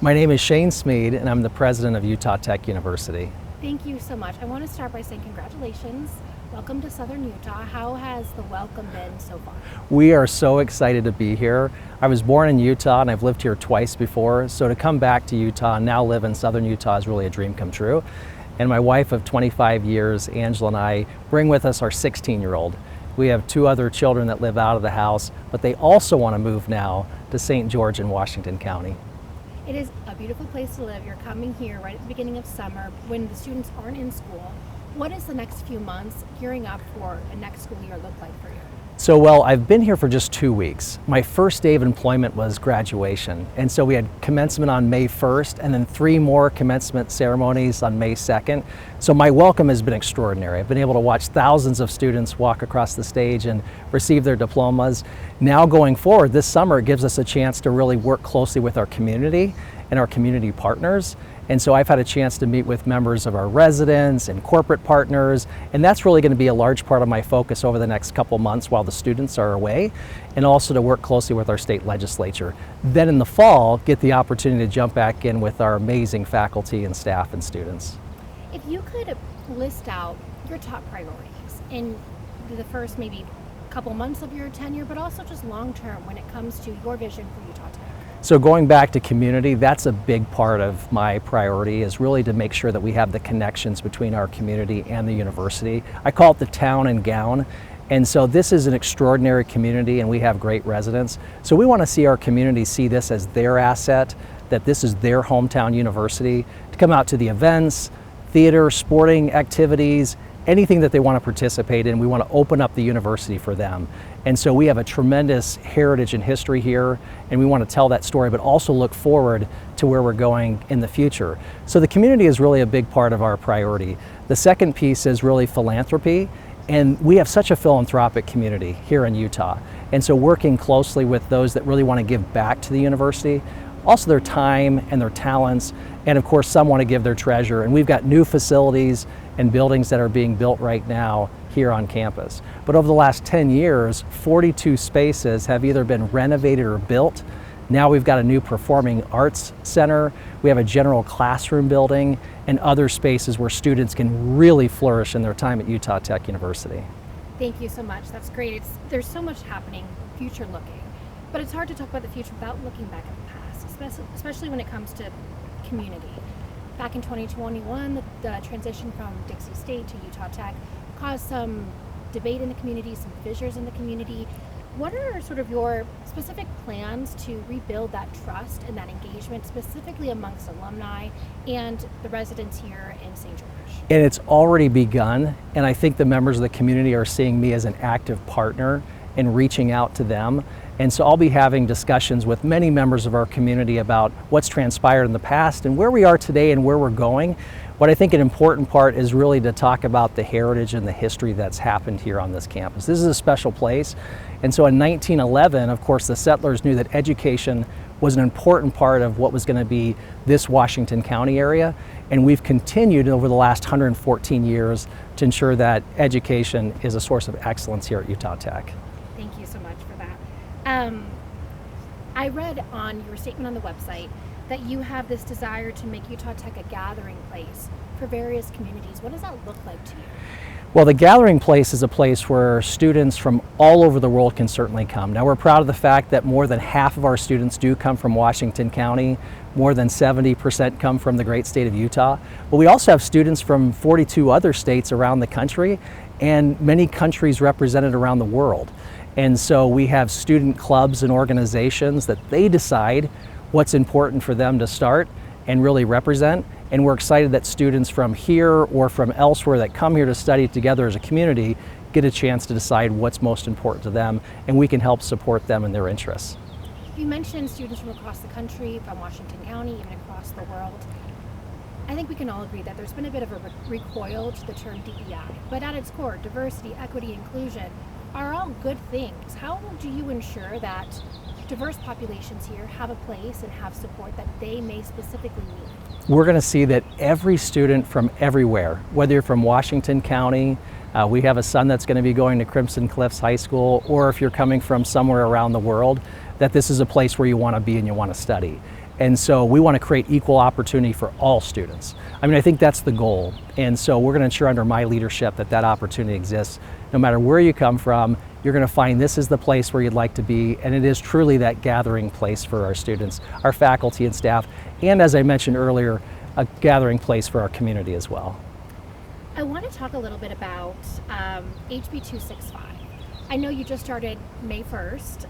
My name is Shane Smeed, and I'm the president of Utah Tech University. Thank you so much. I want to start by saying congratulations. Welcome to Southern Utah. How has the welcome been so far? We are so excited to be here. I was born in Utah and I've lived here twice before, so to come back to Utah and now live in Southern Utah is really a dream come true. And my wife of 25 years, Angela, and I bring with us our 16-year-old. We have two other children that live out of the house, but they also want to move now to St. George in Washington County. It is a beautiful place to live. You're coming here right at the beginning of summer when the students aren't in school. What does the next few months gearing up for a next school year look like for you? So, well, I've been here for just 2 weeks. My first day of employment was graduation. And so we had commencement on May 1st and then 3 more commencement ceremonies on May 2nd. So my welcome has been extraordinary. I've been able to watch thousands of students walk across the stage and receive their diplomas. Now going forward, this summer it gives us a chance to really work closely with our community and our community partners. And so I've had a chance to meet with members of our residents and corporate partners, and that's really going to be a large part of my focus over the next couple months while the students are away, and also to work closely with our state legislature. Then in the fall, get the opportunity to jump back in with our amazing faculty and staff and students. If you could list out your top priorities in the first maybe couple months of your tenure, but also just long term when it comes to your vision for Utah Tech. So going back to community, that's a big part of my priority, is really to make sure that we have the connections between our community and the university. I call it the town and gown. And so this is an extraordinary community and we have great residents. So we want to see our community see this as their asset, that this is their hometown university, to come out to the events, theater, sporting activities, anything that they want to participate in. We want to open up the university for them. And so we have a tremendous heritage and history here, and we want to tell that story, but also look forward to where we're going in the future. So the community is really a big part of our priority. The second piece is really philanthropy, and we have such a philanthropic community here in Utah. And so working closely with those that really want to give back to the university, also their time and their talents, and of course some want to give their treasure. And we've got new facilities and buildings that are being built right now here on campus. But over the last 10 years, 42 spaces have either been renovated or built. Now we've got a new performing arts center, we have a general classroom building, and other spaces where students can really flourish in their time at Utah Tech University. Thank you so much. That's great. There's so much happening, future looking. But it's hard to talk about the future without looking back at the past, especially when it comes to community. Back in 2021, the transition from Dixie State to Utah Tech caused some debate in the community, some fissures in the community. What are sort of your specific plans to rebuild that trust and that engagement, specifically amongst alumni and the residents here in St. George? And it's already begun, and I think the members of the community are seeing me as an active partner in reaching out to them. And so I'll be having discussions with many members of our community about what's transpired in the past and where we are today and where we're going. What I think an important part is really to talk about the heritage and the history that's happened here on this campus. This is a special place. And so in 1911, of course, the settlers knew that education was an important part of what was going to be this Washington County area. And we've continued over the last 114 years to ensure that education is a source of excellence here at Utah Tech. Thank you so much for that. I read on your statement on the website that you have this desire to make Utah Tech a gathering place for various communities. What does that look like to you? Well, the gathering place is a place where students from all over the world can certainly come. Now, we're proud of the fact that more than half of our students do come from Washington County. More than 70% come from the great state of Utah. But we also have students from 42 other states around the country and many countries represented around the world. And so we have student clubs and organizations that they decide what's important for them to start and really represent. And we're excited that students from here or from elsewhere that come here to study together as a community get a chance to decide what's most important to them, and we can help support them in their interests. You mentioned students from across the country, from Washington County, even across the world. I think we can all agree that there's been a bit of a recoil to the term DEI, but at its core, diversity, equity, inclusion are all good things. How do you ensure that diverse populations here have a place and have support that they may specifically need? We're going to see that every student from everywhere, whether you're from Washington County, we have a son that's going to be going to Crimson Cliffs High School, or if you're coming from somewhere around the world, that this is a place where you want to be and you want to study. And so we want to create equal opportunity for all students. I mean, I think that's the goal. And so we're going to ensure under my leadership that that opportunity exists. No matter where you come from, you're going to find this is the place where you'd like to be, and it is truly that gathering place for our students, our faculty and staff, and as I mentioned earlier, a gathering place for our community as well. I want to talk a little bit about HB 265. I know you just started May 1st.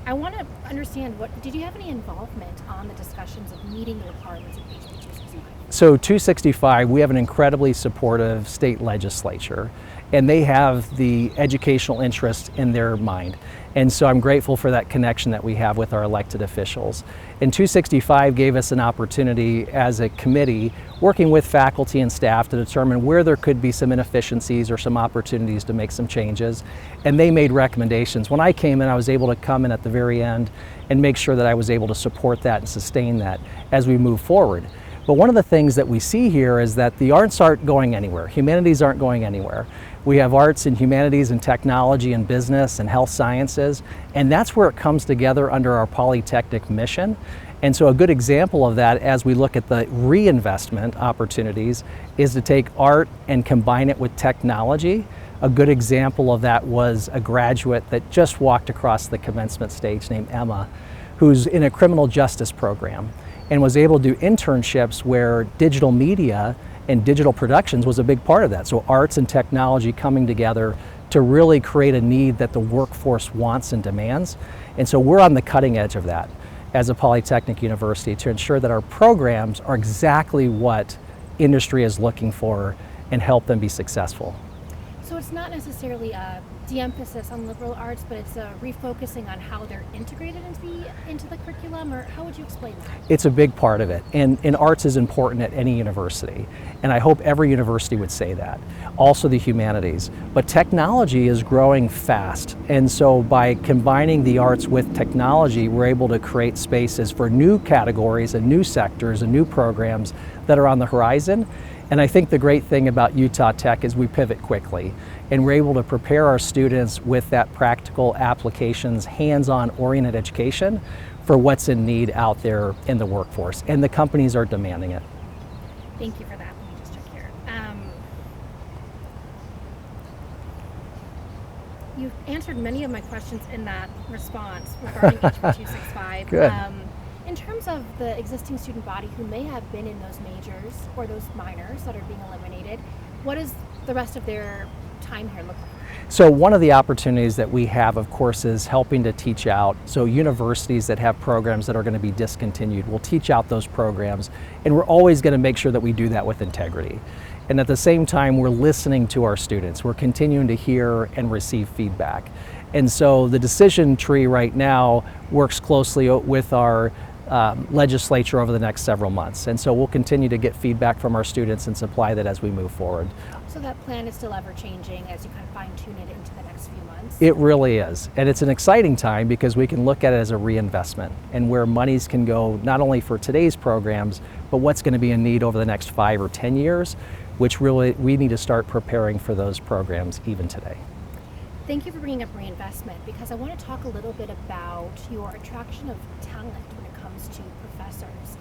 I want to understand, did you have any involvement on the discussions of meeting the requirements of HB 265? So 265, we have an incredibly supportive state legislature, and they have the educational interest in their mind. And so I'm grateful for that connection that we have with our elected officials. And 265 gave us an opportunity as a committee working with faculty and staff to determine where there could be some inefficiencies or some opportunities to make some changes. And they made recommendations. When I came in, I was able to come in at the very end and make sure that I was able to support that and sustain that as we move forward. But one of the things that we see here is that the arts aren't going anywhere. Humanities aren't going anywhere. We have arts and humanities and technology and business and health sciences, and that's where it comes together under our polytechnic mission. And so a good example of that as we look at the reinvestment opportunities is to take art and combine it with technology. A good example of that was a graduate that just walked across the commencement stage named Emma, who's in a criminal justice program and was able to do internships where digital media and digital productions was a big part of that. So arts and technology coming together to really create a need that the workforce wants and demands. And so we're on the cutting edge of that as a Polytechnic University to ensure that our programs are exactly what industry is looking for and help them be successful. So it's not necessarily a de-emphasis on liberal arts, but it's a refocusing on how they're integrated into the curriculum, or how would you explain that? It's a big part of it, and arts is important at any university, and I hope every university would say that. Also the humanities, but technology is growing fast, and so by combining the arts with technology, we're able to create spaces for new categories and new sectors and new programs that are on the horizon. And I think the great thing about Utah Tech is we pivot quickly, and we're able to prepare our students with that practical applications, hands-on oriented education for what's in need out there in the workforce, and the companies are demanding it. Thank you for that. Let me just check here. You've answered many of my questions in that response regarding HB 265. Good. In terms of the existing student body who may have been in those majors or those minors that are being eliminated, what does the rest of their time here look like? So one of the opportunities that we have, of course, is helping to teach out. So universities that have programs that are going to be discontinued will teach out those programs, and we're always going to make sure that we do that with integrity. And at the same time, we're listening to our students. We're continuing to hear and receive feedback. And so the decision tree right now works closely with our legislature over the next several months. And so we'll continue to get feedback from our students and supply that as we move forward. So that plan is still ever changing as you kind of fine tune it into the next few months? It really is. And it's an exciting time because we can look at it as a reinvestment and where monies can go not only for today's programs, but what's going to be in need over the next 5 or 10 years, which really we need to start preparing for those programs even today. Thank you for bringing up reinvestment, because I want to talk a little bit about your attraction of talent when it comes to professors.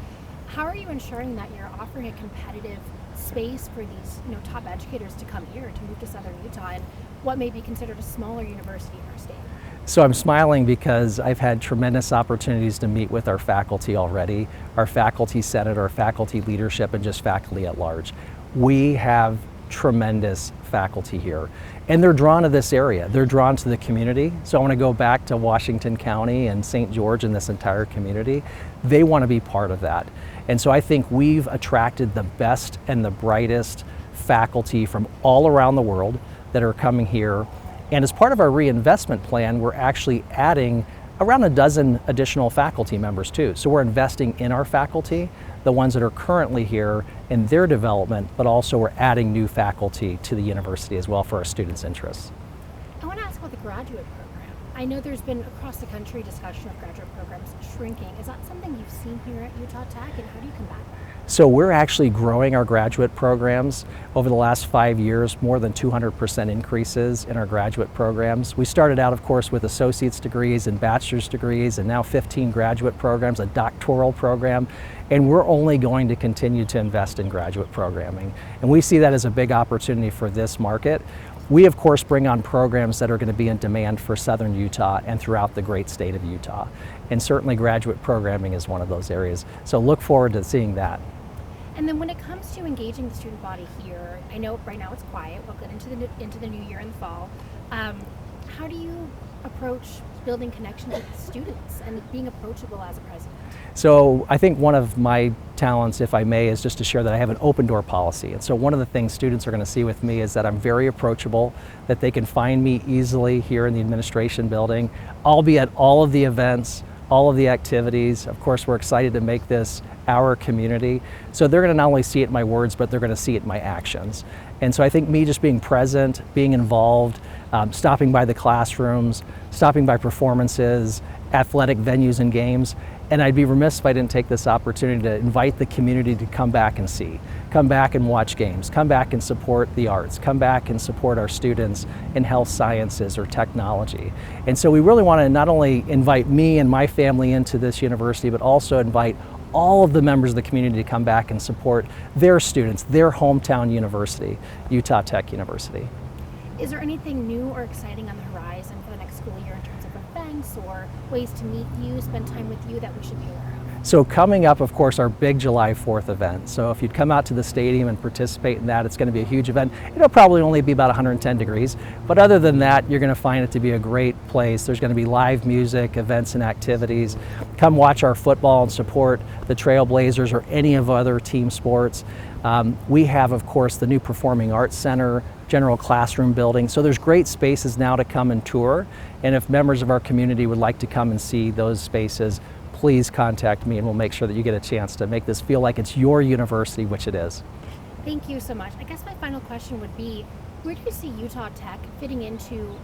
How are you ensuring that you're offering a competitive space for these top educators to come here, to move to Southern Utah, and what may be considered a smaller university in our state? So I'm smiling because I've had tremendous opportunities to meet with our faculty already, our faculty senate, our faculty leadership, and just faculty at large. We have tremendous faculty here, and they're drawn to this area. They're drawn to the community. So I want to go back to Washington County and St. George and this entire community. They want to be part of that. And so I think we've attracted the best and the brightest faculty from all around the world that are coming here. And as part of our reinvestment plan, we're actually adding around a dozen additional faculty members too. So we're investing in our faculty, the ones that are currently here in their development, but also we're adding new faculty to the university as well for our students' interests. I want to ask about the graduate program. I know there's been across the country discussion of graduate programs shrinking. Is that something you've seen here at Utah Tech, and how do you combat that? So we're actually growing our graduate programs. Over the last 5 years, more than 200% increases in our graduate programs. We started out, of course, with associate's degrees and bachelor's degrees, and now 15 graduate programs, a doctoral program, and we're only going to continue to invest in graduate programming. And we see that as a big opportunity for this market. We, of course, bring on programs that are going to be in demand for Southern Utah and throughout the great state of Utah. And certainly graduate programming is one of those areas. So look forward to seeing that. And then when it comes to engaging the student body here, I know right now it's quiet. We'll get into the new year in the fall. How do you approach building connections with the students and being approachable as a president? So I think one of my talents, if I may, is just to share that I have an open door policy. And so one of the things students are going to see with me is that I'm very approachable, that they can find me easily here in the administration building. I'll be at all of the events, all of the activities. Of course, we're excited to make this our community. So they're going to not only see it in my words, but they're going to see it in my actions. And so I think me just being present, being involved, stopping by the classrooms, stopping by performances, athletic venues and games, and I'd be remiss if I didn't take this opportunity to invite the community to come back and see, come back and watch games, come back and support the arts, come back and support our students in health sciences or technology. And so we really want to not only invite me and my family into this university, but also invite all of the members of the community to come back and support their students, their hometown university, Utah Tech University. Is there anything new or exciting on the horizon for the next school year in terms of events or ways to meet you, spend time with you that we should be aware of? So coming up, of course, our big July 4th event. So if you'd come out to the stadium and participate in that, it's going to be a huge event. It'll probably only be about 110 degrees, but other than that, you're going to find it to be a great place. There's going to be live music, events and activities. Come watch our football and support the Trailblazers or any of other team sports. We have, of course, the new Performing Arts Center, general classroom building. So there's great spaces now to come and tour. And if members of our community would like to come and see those spaces, please contact me and we'll make sure that you get a chance to make this feel like it's your university, which it is. Thank you so much. I guess my final question would be, where do you see Utah Tech fitting into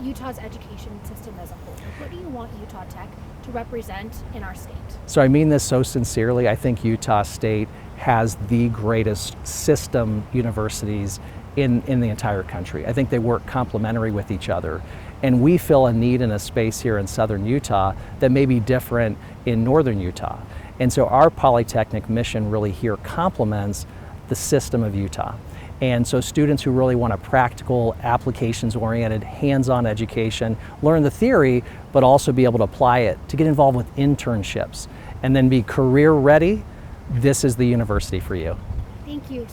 Utah's education system as a whole? What do you want Utah Tech to represent in our state? So I mean this so sincerely. I think Utah State has the greatest system universities in the entire country. I think they work complementary with each other. And we fill a need in a space here in southern Utah that may be different in northern Utah. And so our polytechnic mission really here complements the system of Utah. And so students who really want a practical, applications-oriented, hands-on education, learn the theory, but also be able to apply it, to get involved with internships, and then be career ready, this is the university for you. Thank you so much.